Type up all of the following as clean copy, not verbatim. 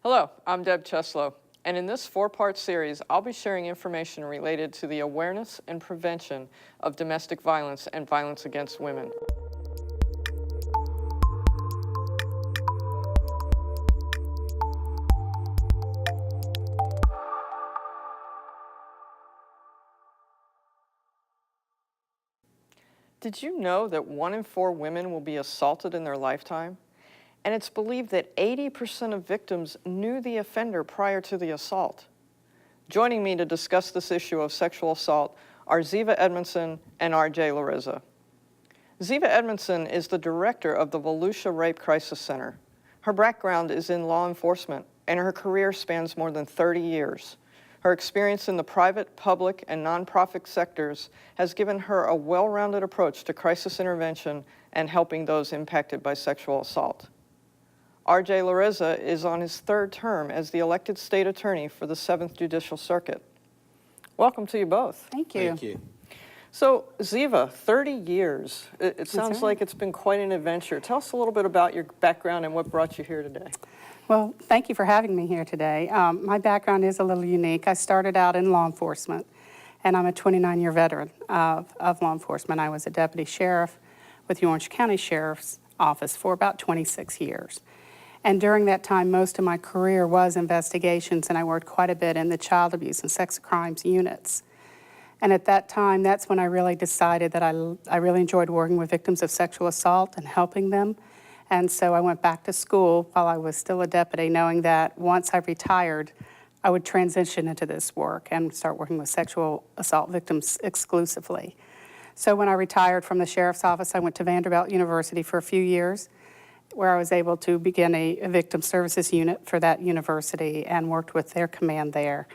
Hello, I'm Deb Cheslow, and in this four-part series, I'll be sharing information related to the awareness and prevention of domestic violence and violence against women. Did you know that 1 in 4 women will be assaulted in their lifetime? And it's believed that 80% of victims knew the offender prior to the assault. Joining me to discuss this issue of sexual assault are Ziva Edmondson and R.J. Lareza. Ziva Edmondson is the director of the Volusia Rape Crisis Center. Her background is in law enforcement, and her career spans more than 30 years. Her experience in the private, public, and nonprofit sectors has given her a well-rounded approach to crisis intervention and helping those impacted by sexual assault. R.J. Lareza is on his 3rd term as the elected state attorney for the 7th Judicial Circuit. Welcome to you both. Thank you. Thank you. So, Ziva, 30 years. It sounds right. like it's been quite an adventure. Tell us a little bit about your background and what brought you here today. Well, thank you for having me here today. My background is a little unique. I started out in law enforcement, and I'm a 29-year veteran of law enforcement. I was a deputy sheriff with the Orange County Sheriff's Office for about 26 years. And during that time, most of my career was investigations, and I worked quite a bit in the child abuse and sex crimes units. And at that time, that's when I really decided that I really enjoyed working with victims of sexual assault and helping them. And so I went back to school while I was still a deputy, knowing that once I retired, I would transition into this work and start working with sexual assault victims exclusively. So when I retired from the sheriff's office, I went to Vanderbilt University for a few years, where I was able to begin a victim services unit for that university and worked with their command there.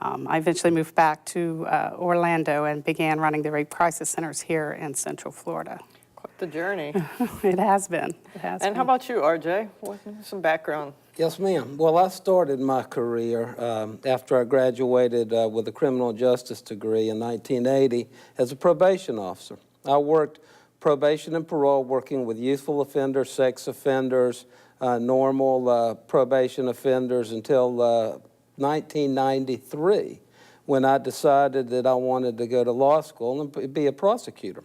I eventually moved back to Orlando and began running the rape crisis centers here in Central Florida. Quite the journey. It has been. It has been. And how about you, RJ? Some background. Yes, ma'am. Well, I started my career after I graduated with a criminal justice degree in 1980 as a probation officer. I worked probation and parole, working with youthful offenders, sex offenders, normal probation offenders until 1993, when I decided that I wanted to go to law school and be a prosecutor.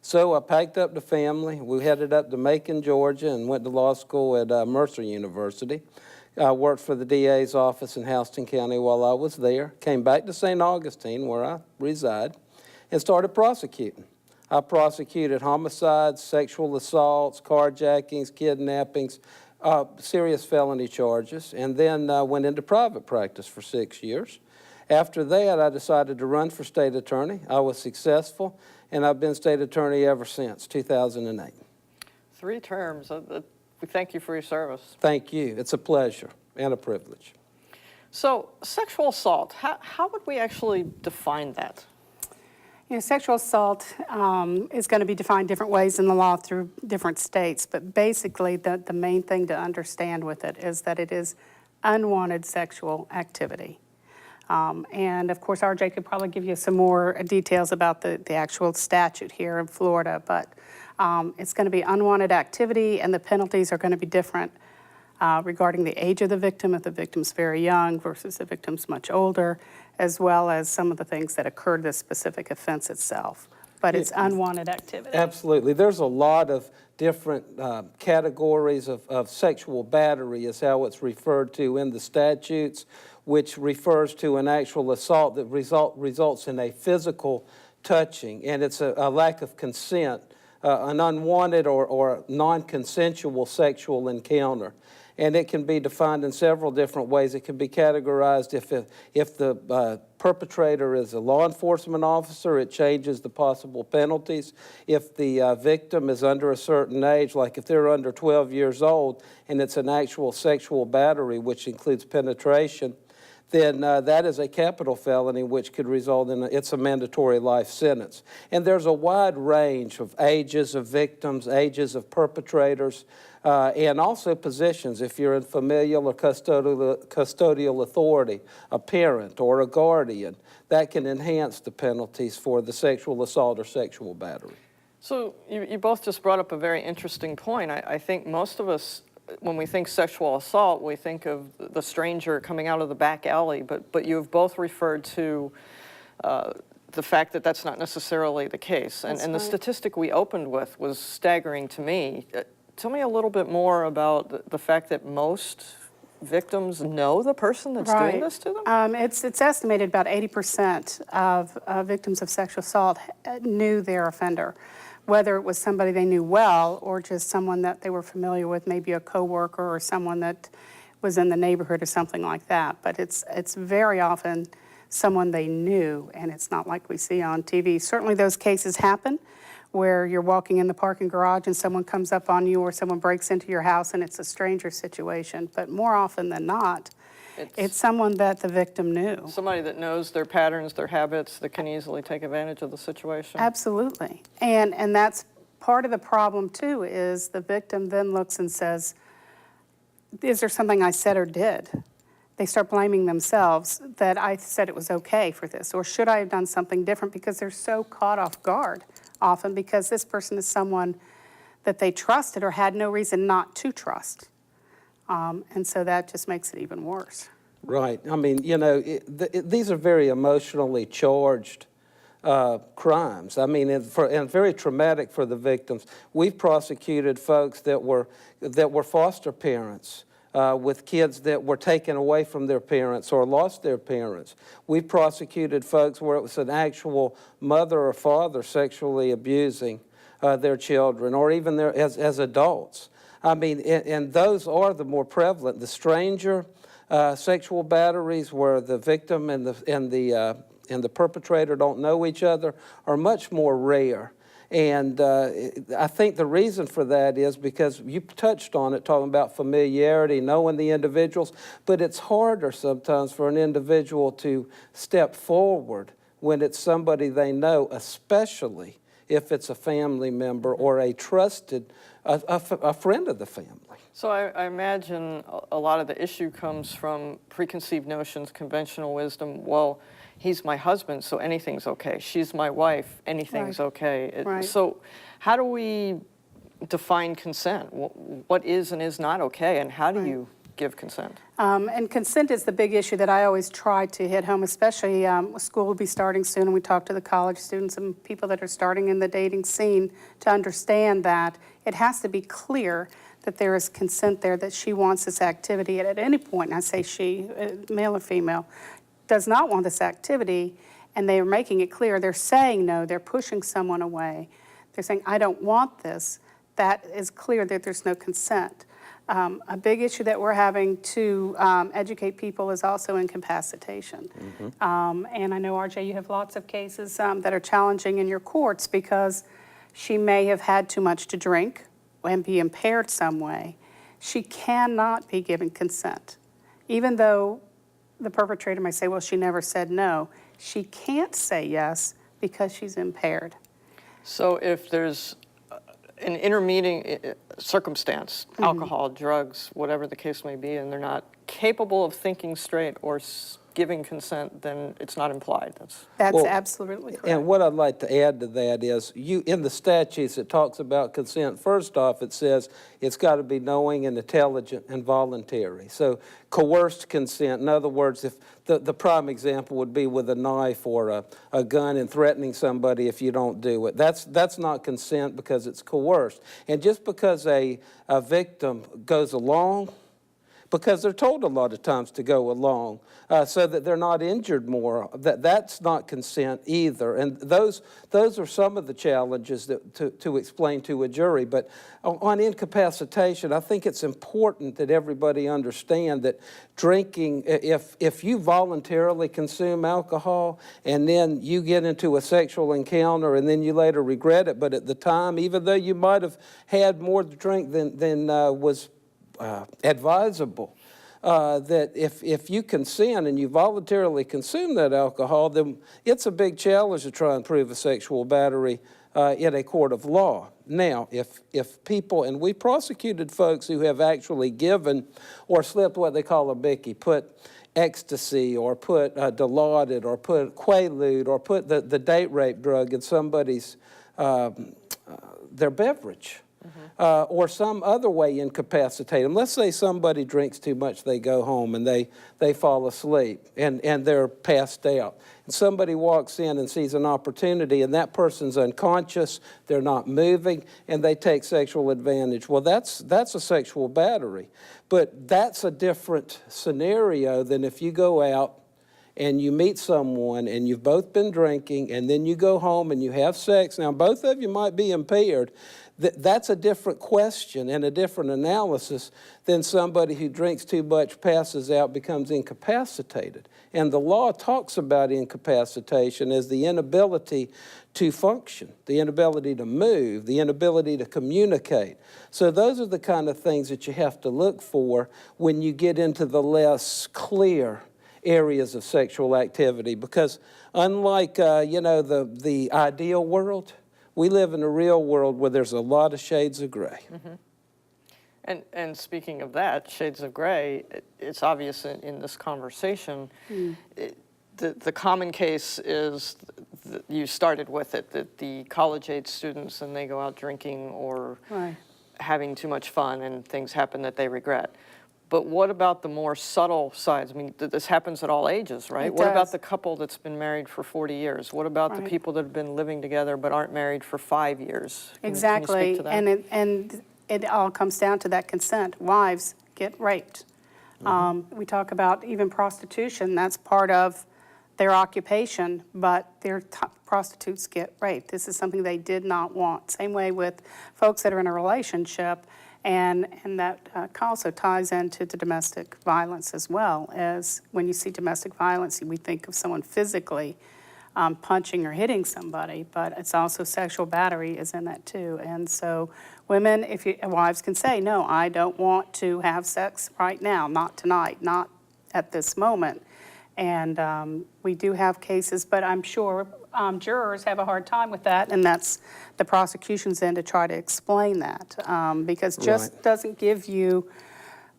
So I packed up the family. We headed up to Macon, Georgia, and went to law school at Mercer University. I worked for the DA's office in Houston County while I was there. Came back to St. Augustine, where I reside, and started prosecuting. I prosecuted homicides, sexual assaults, carjackings, kidnappings, serious felony charges, and then went into private practice for 6 years. After that, I decided to run for state attorney. I was successful, and I've been state attorney ever since 2008. 3 terms. We thank you for your service. Thank you. It's a pleasure and a privilege. So, sexual assault, how would we actually define that? You know, sexual assault is going to be defined different ways in the law through different states, but basically the main thing to understand with it is that it is unwanted sexual activity. And of course, RJ could probably give you some more details about the actual statute here in Florida, but it's going to be unwanted activity, and the penalties are going to be different regarding the age of the victim, if the victim's very young versus the victim's much older, as well as some of the things that occurred the specific offense itself. But it's unwanted activity. Absolutely. There's a lot of different categories of sexual battery is how it's referred to in the statutes, which refers to an actual assault that results in a physical touching, and it's a lack of consent, an unwanted or non-consensual sexual encounter. And it can be defined in several different ways. It can be categorized if the perpetrator is a law enforcement officer, it changes the possible penalties. If the victim is under a certain age, like if they're under 12 years old and it's an actual sexual battery, which includes penetration, then that is a capital felony, which could result in it's a mandatory life sentence. And there's a wide range of ages of victims, ages of perpetrators, and also positions. If you're in familial or custodial authority, a parent or a guardian, that can enhance the penalties for the sexual assault or sexual battery. So you both just brought up a very interesting point. I think most of us when we think sexual assault, we think of the stranger coming out of the back alley, but you have both referred to the fact that that's not necessarily the case. And, That's and the right. statistic we opened with was staggering to me. Tell me a little bit more about the fact that most victims know the person that's doing this to them? It's estimated about 80% of victims of sexual assault knew their offender, whether it was somebody they knew well or just someone that they were familiar with, maybe a coworker or someone that was in the neighborhood or something like that. But it's very often someone they knew, and it's not like we see on TV. Certainly those cases happen where you're walking in the parking garage and someone comes up on you or someone breaks into your house and it's a stranger situation. But more often than not, it's someone that the victim knew. Somebody that knows their patterns, their habits, that can easily take advantage of the situation. Absolutely. And that's part of the problem too, is the victim then looks and says, is there something I said or did? They start blaming themselves that I said it was okay for this, or should I have done something different, because they're so caught off guard often because this person is someone that they trusted or had no reason not to trust. And so that just makes it even worse. Right. I mean, you know, these are very emotionally charged crimes. I mean, and very traumatic for the victims. We've prosecuted folks that were foster parents with kids that were taken away from their parents or lost their parents. We've prosecuted folks where it was an actual mother or father sexually abusing their children, or even as adults. I mean, and those are the more prevalent. The stranger sexual batteries, where the victim and the perpetrator don't know each other, are much more rare. And I think the reason for that is because you touched on it, talking about familiarity, knowing the individuals, but it's harder sometimes for an individual to step forward when it's somebody they know, especially if it's a family member or a trusted, a friend of the family. So I imagine a lot of the issue comes from preconceived notions, conventional wisdom. Well, he's my husband, so anything's okay. She's my wife, anything's Right. okay. Right. So how do we define consent? What is and is not okay, and how do you give consent? And consent is the big issue that I always try to hit home, especially school will be starting soon, and we talk to the college students and people that are starting in the dating scene to understand that it has to be clear that there is consent there, that she wants this activity. And at any point, and I say she, male or female, does not want this activity, and they are making it clear, they're saying no, they're pushing someone away, they're saying, I don't want this, that is clear that there's no consent. A big issue that we're having to educate people is also incapacitation. And I know, RJ, you have lots of cases that are challenging in your courts because she may have had too much to drink and be impaired some way. She cannot be given consent. Even though the perpetrator may say, well, she never said no, she can't say yes because she's impaired. So if there's an intermediate circumstance, alcohol, drugs, whatever the case may be, and they're not capable of thinking straight or giving consent, then it's not implied. That's Well, absolutely correct. And what I'd like to add to that is, in the statutes, it talks about consent. First off, it says it's got to be knowing and intelligent and voluntary. So coerced consent, in other words, if the prime example would be with a knife or a gun and threatening somebody if you don't do it. That's not consent because it's coerced. And just because a victim goes along, because they're told a lot of times to go along so that they're not injured more. That's not consent either. And those are some of the challenges to explain to a jury. But on incapacitation, I think it's important that everybody understand that drinking, if you voluntarily consume alcohol and then you get into a sexual encounter and then you later regret it, but at the time, even though you might have had more to drink than was advisable, that if you consent and you voluntarily consume that alcohol, then it's a big challenge to try and prove a sexual battery in a court of law. Now, if people, and we prosecuted folks who have actually given or slipped what they call a Mickey, put ecstasy or put Dilaudid or put Quaalude or put the date rape drug in somebody's, their beverage. or some other way incapacitate them. Let's say somebody drinks too much, they go home and they fall asleep and they're passed out. And somebody walks in and sees an opportunity and that person's unconscious, they're not moving, and they take sexual advantage. Well, that's a sexual battery. But that's a different scenario than if you go out and you meet someone and you've both been drinking and then you go home and you have sex. Now, both of you might be impaired. That's a different question and a different analysis than somebody who drinks too much, passes out, becomes incapacitated. And the law talks about incapacitation as the inability to function, the inability to move, the inability to communicate. So those are the kind of things that you have to look for when you get into the less clear areas of sexual activity, because unlike the ideal world, we live in a real world where there's a lot of shades of gray. And speaking of that, shades of gray, it's obvious in this conversation. The common case is you started with it, that the college-age students and they go out drinking or having too much fun and things happen that they regret. But what about the more subtle sides? I mean, this happens at all ages, right? What about the couple that's been married for 40 years? What about the people that have been living together but aren't married for 5 years? Exactly. Can you speak to that? And it all comes down to that consent. Wives get raped. We talk about even prostitution. That's part of their occupation, but their prostitutes get raped. This is something they did not want. Same way with folks that are in a relationship. And that also ties into the domestic violence as well. As when you see domestic violence, we think of someone physically punching or hitting somebody, but it's also sexual battery is in that too. And so women, wives can say, no, I don't want to have sex right now, not tonight, not at this moment. And we do have cases, but I'm sure jurors have a hard time with that, and that's the prosecution's end to try to explain that, because just doesn't give you,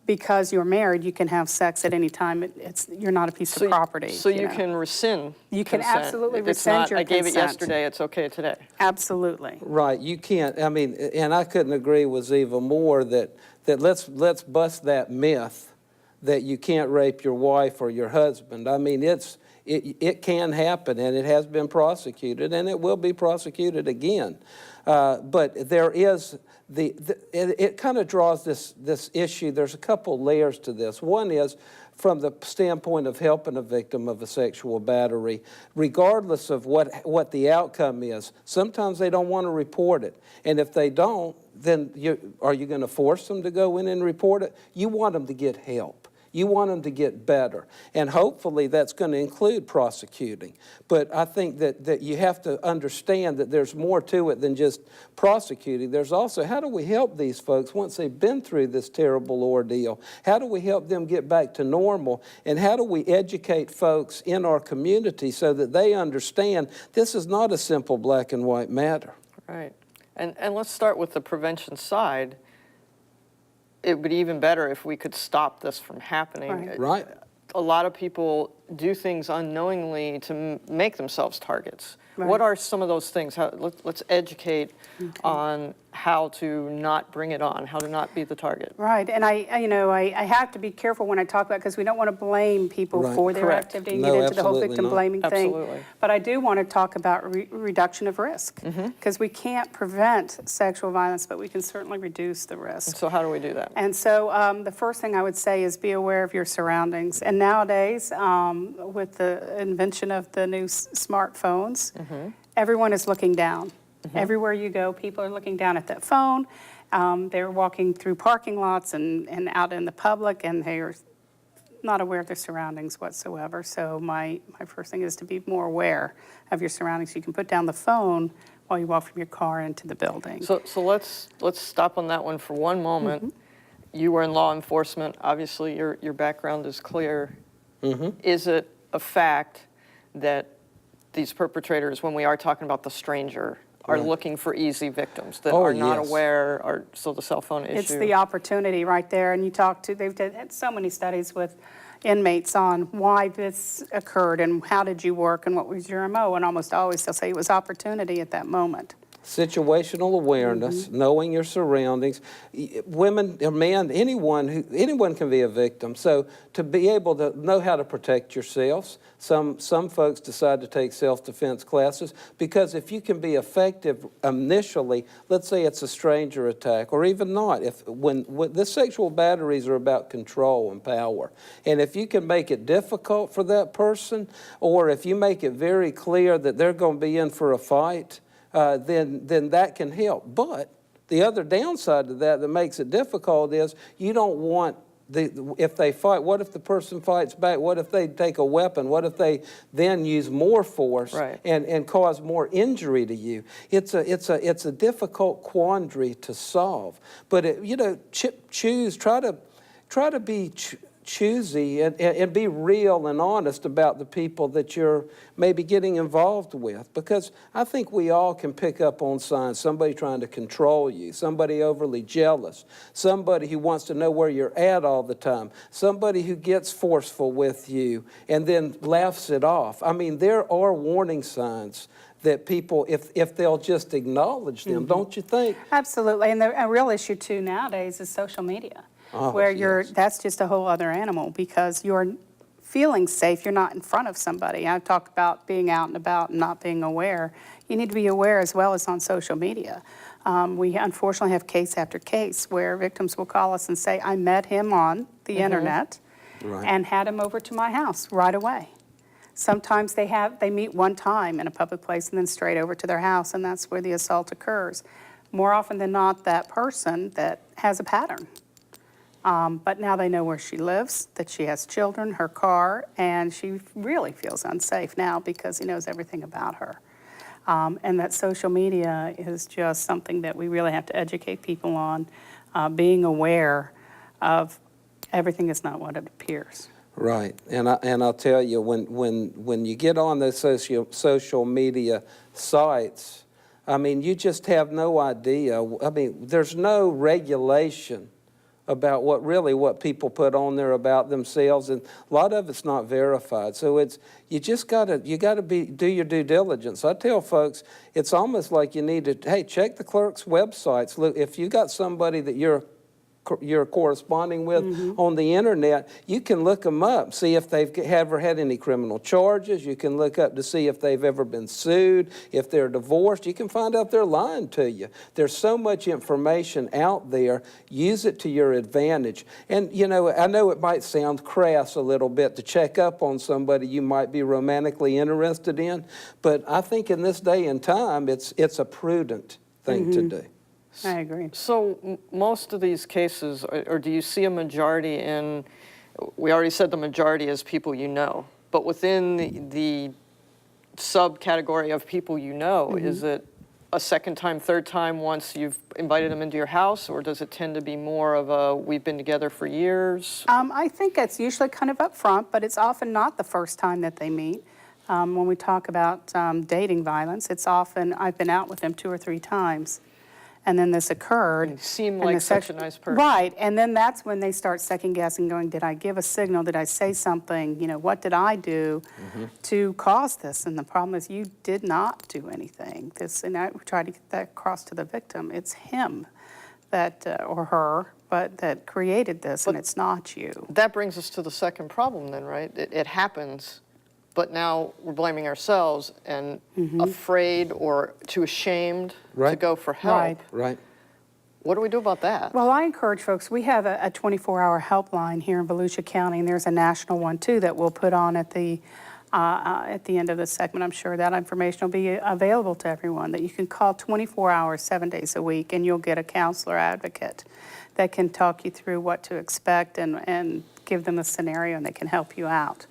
because you're married, you can have sex at any time. You're not a piece of property. So you can rescind You can consent. absolutely It's rescind not, your I gave consent. it yesterday, it's okay today. Absolutely. Right, you can't, I mean, and I couldn't agree with Ziva more that let's bust that myth that you can't rape your wife or your husband. I mean, it can happen, and it has been prosecuted, and it will be prosecuted again. But there is it kind of draws this issue. There's a couple layers to this. One is from the standpoint of helping a victim of a sexual battery, regardless of what the outcome is. Sometimes they don't want to report it, and if they don't, then are you going to force them to go in and report it? You want them to get help. You want them to get better, and hopefully that's going to include prosecuting. But I think that you have to understand that there's more to it than just prosecuting. There's also, how do we help these folks once they've been through this terrible ordeal? How do we help them get back to normal? And how do we educate folks in our community so that they understand this is not a simple black and white matter? Right. And let's start with the prevention side. It would be even better if we could stop this from happening. Right. A lot of people do things unknowingly to make themselves targets. Right. What are some of those things? Let's educate on how to not bring it on, how to not be the target. Right, and I have to be careful when I talk about, because we don't want to blame people for their Correct. activity and No, get into the whole absolutely victim not. blaming thing. Absolutely. But I do want to talk about reduction of risk, because we can't prevent sexual violence, but we can certainly reduce the risk. So how do we do that? And so the first thing I would say is be aware of your surroundings. And nowadays, with the invention of the new smartphones, everyone is looking down. Everywhere you go, people are looking down at that phone. They're walking through parking lots and out in the public, and they're not aware of their surroundings whatsoever. So my first thing is to be more aware of your surroundings. You can put down the phone while you walk from your car into the building. So let's stop on that one for one moment. You were in law enforcement. Obviously, your background is clear. Is it a fact that these perpetrators, when we are talking about the stranger, are looking for easy victims that are not aware, or still the cell phone issue? It's the opportunity right there. And you talk to, they've had so many studies with inmates on why this occurred and how did you work and what was your MO. And almost always they'll say it was opportunity at that moment. situational awareness, knowing your surroundings. Women or men, anyone can be a victim. So to be able to know how to protect yourselves, some folks decide to take self-defense classes, because if you can be effective initially, let's say it's a stranger attack, or even not, when the sexual batteries are about control and power, and if you can make it difficult for that person, or if you make it very clear that they're going to be in for a fight, then that can help. But the other downside to that makes it difficult is you don't want if they fight, what if the person fights back? What if they take a weapon? What if they then use more force and cause more injury to you? It's a difficult quandary to solve. But try to be choosy and be real and honest about the people that you're maybe getting involved with, because I think we all can pick up on signs. Somebody trying to control you, somebody overly jealous, somebody who wants to know where you're at all the time, somebody who gets forceful with you and then laughs it off. I mean, there are warning signs that people, if they'll just acknowledge them, don't you think? Absolutely, and a real issue too nowadays is social media. Where yes. that's just a whole other animal, because you're feeling safe, you're not in front of somebody. I talk about being out and about and not being aware. You need to be aware as well as on social media. We unfortunately have case after case where victims will call us and say, I met him on the internet and had him over to my house right away. Sometimes they meet one time in a public place and then straight over to their house, and that's where the assault occurs. More often than not, that person that has a pattern. But now they know where she lives, that she has children, her car, and she really feels unsafe now because he knows everything about her. And that social media is just something that we really have to educate people on, being aware of everything is not what it appears. Right, and I'll tell you, when you get on those social media sites, I mean, you just have no idea. I mean, there's no regulation about what people put on there about themselves, and a lot of it's not verified. So you gotta do your due diligence. I tell folks, it's almost like you need to, hey, check the clerk's websites. Look, if you got somebody that you're corresponding with on the internet, you can look them up, see if they've ever had any criminal charges. You can look up to see if they've ever been sued, if they're divorced. You can find out they're lying to you. There's so much information out there. Use it to your advantage. And, I know it might sound crass a little bit to check up on somebody you might be romantically interested in, but I think in this day and time, it's a prudent thing to do. I agree. So most of these cases, or do you see a majority in, we already said the majority is people you know, but within the subcategory of people you know, is it a second time, third time once you've invited them into your house, or does it tend to be more of a, we've been together for years? I think it's usually kind of up front, but it's often not the first time that they meet. When we talk about dating violence, it's often, I've been out with them 2 or 3 times. And then this occurred. You seem like such a nice person. Right, and then that's when they start second guessing, going, did I give a signal? Did I say something? What did I do to cause this? And the problem is you did not do anything. And I try to get that across to the victim. It's him or her, but that created this, and it's not you. That brings us to the second problem then, right? It happens, but now we're blaming ourselves and afraid or too ashamed to go for help. Right. What do we do about that? Well, I encourage folks, we have a 24-hour helpline here in Volusia County, and there's a national one too that we'll put on at the end of the segment. I'm sure that information will be available to everyone, that you can call 24 hours, 7 days a week, and you'll get a counselor advocate that can talk you through what to expect and give them a scenario, and they can help you out.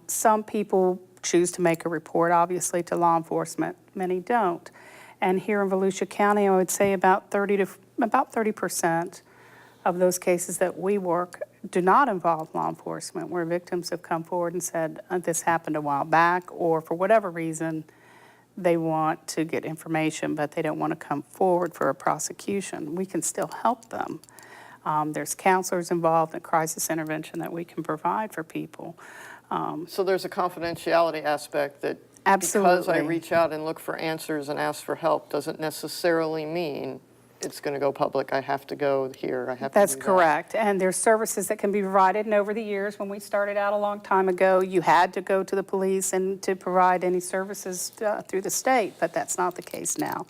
Some people choose to make a report, obviously, to law enforcement. Many don't. And here in Volusia County, I would say about 30% of those cases that we work do not involve law enforcement, where victims have come forward and said, this happened a while back, or for whatever reason, they want to get information, but they don't want to come forward for a prosecution. We can still help them. There's counselors involved in crisis intervention that we can provide for people. So there's a confidentiality aspect that because I Absolutely. reach out and look for answers and ask for help doesn't necessarily mean it's going to go public. I have to go here, I have to That's do that. correct. And there's services that can be provided. And over the years, when we started out a long time ago, you had to go to the police and to provide any services through the state, but that's not the case now.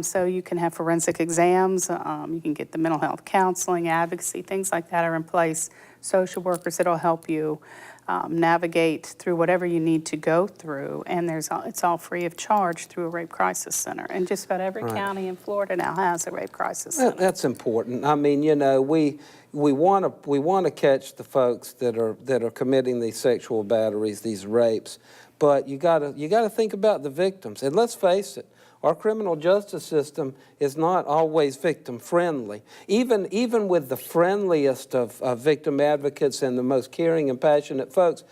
So you can have forensic exams, you can get the mental health counseling, advocacy, things like that are in place. Social workers that'll help you navigate through whatever you need to go through. And it's all free of charge through a rape crisis center. And just about every Right. county in Florida now has a rape crisis center. That's important. I mean, you know, we want to catch the folks that are committing these sexual batteries, these rapes, but you got to think about the victims. And let's face it, our criminal justice system is not always victim friendly. Even with the friendliest of victim advocates and the most caring and passionate folks,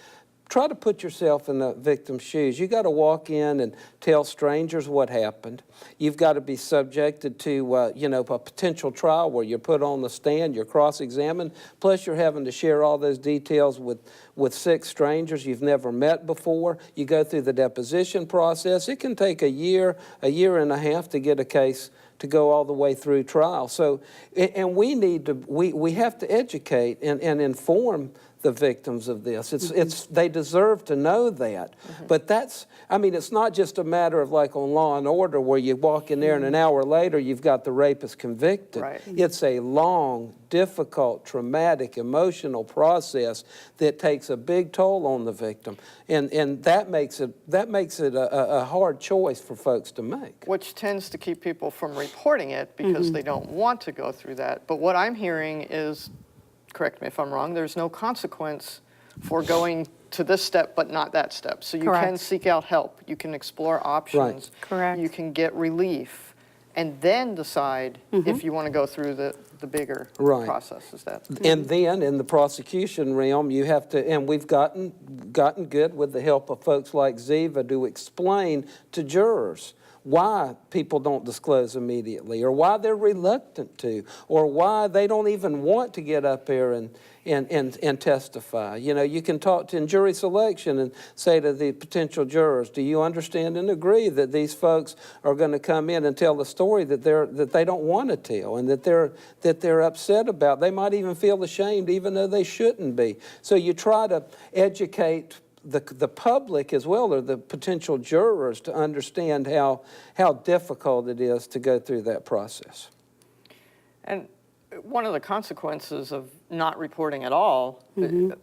try to put yourself in the victim's shoes. You got to walk in and tell strangers what happened. You've got to be subjected to, a potential trial where you're put on the stand, you're cross-examined, plus you're having to share all those details with 6 strangers you've never met before. You go through the deposition process. It can take a year and a half to get a case to go all the way through trial. So, and we have to educate and inform the victims of this. They deserve to know that. But it's not just a matter of like on Law and Order where you walk in there and an hour later you've got the rapist convicted. Right. It's a long, difficult, traumatic, emotional process that takes a big toll on the victim. And that makes it a hard choice for folks to make. Which tends to keep people from reporting it because they don't want to go through that. But what I'm hearing is, correct me if I'm wrong, there's no consequence for going to this step but not that step. So you can Correct. seek out help, you can explore options. Correct. You can get relief and then decide if you want to go through the bigger Right. process. Is that? And then in the prosecution realm, you have to, and we've gotten good with the help of folks like Ziva to explain to jurors why people don't disclose immediately, or why they're reluctant to, or why they don't even want to get up there and testify. You know, you can talk to in jury selection and say to the potential jurors, do you understand and agree that these folks are going to come in and tell a story that they don't want to tell and that they're upset about? They might even feel ashamed even though they shouldn't be. So you try to educate the public as well, or the potential jurors, to understand how difficult it is to go through that process. And one of the consequences of not reporting at all,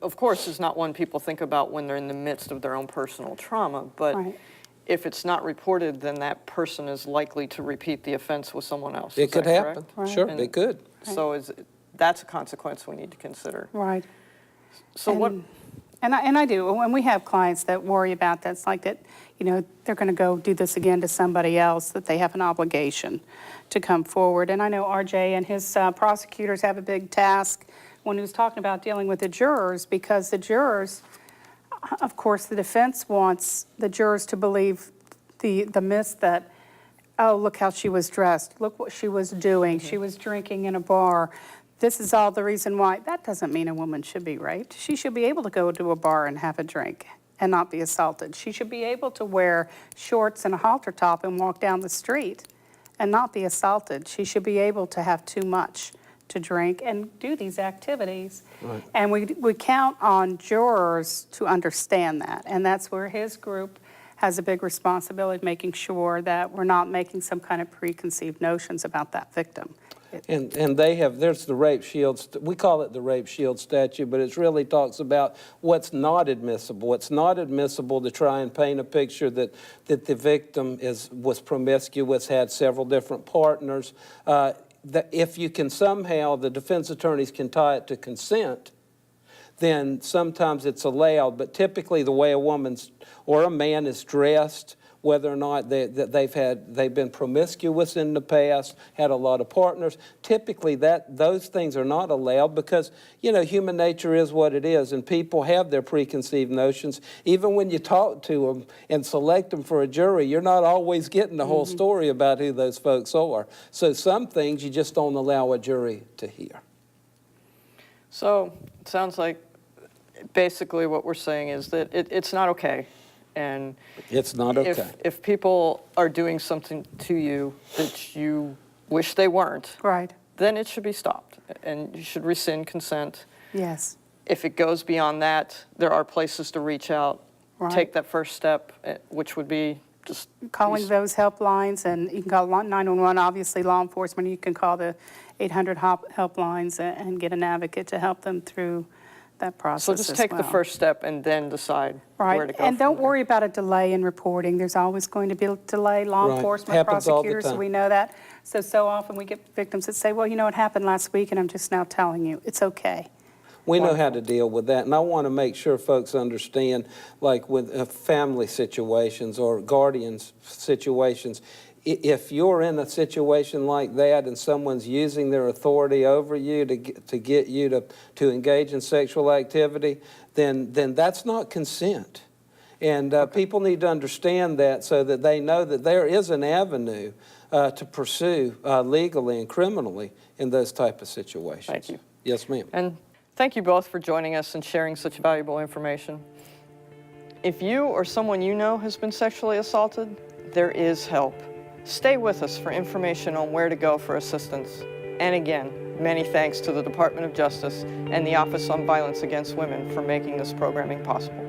of course, is not one people think about when they're in the midst of their own personal trauma, but Right. if it's not reported, then that person is likely to repeat the offense with someone else. It Is that could happen. correct? Right. Sure, And it could. So that's a consequence we need to consider. Right. So what? And I do. When we have clients that worry about that, it's like that, they're going to go do this again to somebody else, that they have an obligation to come forward. And I know RJ and his prosecutors have a big task when he was talking about dealing with the jurors, because the jurors, of course, the defense wants the jurors to believe the myth that, oh, look how she was dressed, look what she was doing, she was drinking in a bar. This is all the reason why. That doesn't mean a woman should be raped. She should be able to go to a bar and have a drink and not be assaulted. She should be able to wear shorts and a halter top and walk down the street and not be assaulted. She should be able to have too much to drink and do these activities. Right. And we count on jurors to understand that. And that's where his group has a big responsibility, making sure that we're not making some kind of preconceived notions about that victim. And there's the rape shield, we call it the rape shield statute, but it really talks about what's not admissible. It's not admissible to try and paint a picture that the victim was promiscuous, had several different partners. That if you can somehow, the defense attorneys can tie it to consent, then sometimes it's allowed. But typically the way a woman's or a man is dressed, whether or not they've been promiscuous in the past, had a lot of partners. Typically, those things are not allowed because, human nature is what it is, and people have their preconceived notions. Even when you talk to them and select them for a jury, you're not always getting the whole story about who those folks are. So some things you just don't allow a jury to hear. So it sounds like basically what we're saying is that it's not okay And It's not okay. if people are doing something to you that you wish they weren't, Right. then it should be stopped, and you should rescind consent. Yes. If it goes beyond that, there are places to reach out, Right. take that first step, which would be just Calling those helplines, and you can call 911, obviously law enforcement, you can call the 800 helplines and get an advocate to help them through that process So just as take the well. first step and then decide where to Right, go. and from don't there. worry about a delay in reporting. There's always going to be a delay. Law Right. enforcement, Happens all the prosecutors, time. we know that. So often we get victims that say, well, you know, it happened last week and I'm just now telling you. It's okay. We know how to deal with that, and I want to make sure folks understand, like with family situations or guardians situations, if you're in a situation like that and someone's using their authority over you to get you to engage in sexual activity, then that's not consent. And people need to understand that so that they know that there is an avenue to pursue legally and criminally in those type of situations. Thank you. Yes, ma'am. And thank you both for joining us and sharing such valuable information. If you or someone you know has been sexually assaulted, there is help. Stay with us for information on where to go for assistance. And again, many thanks to the Department of Justice and the Office on Violence Against Women for making this programming possible.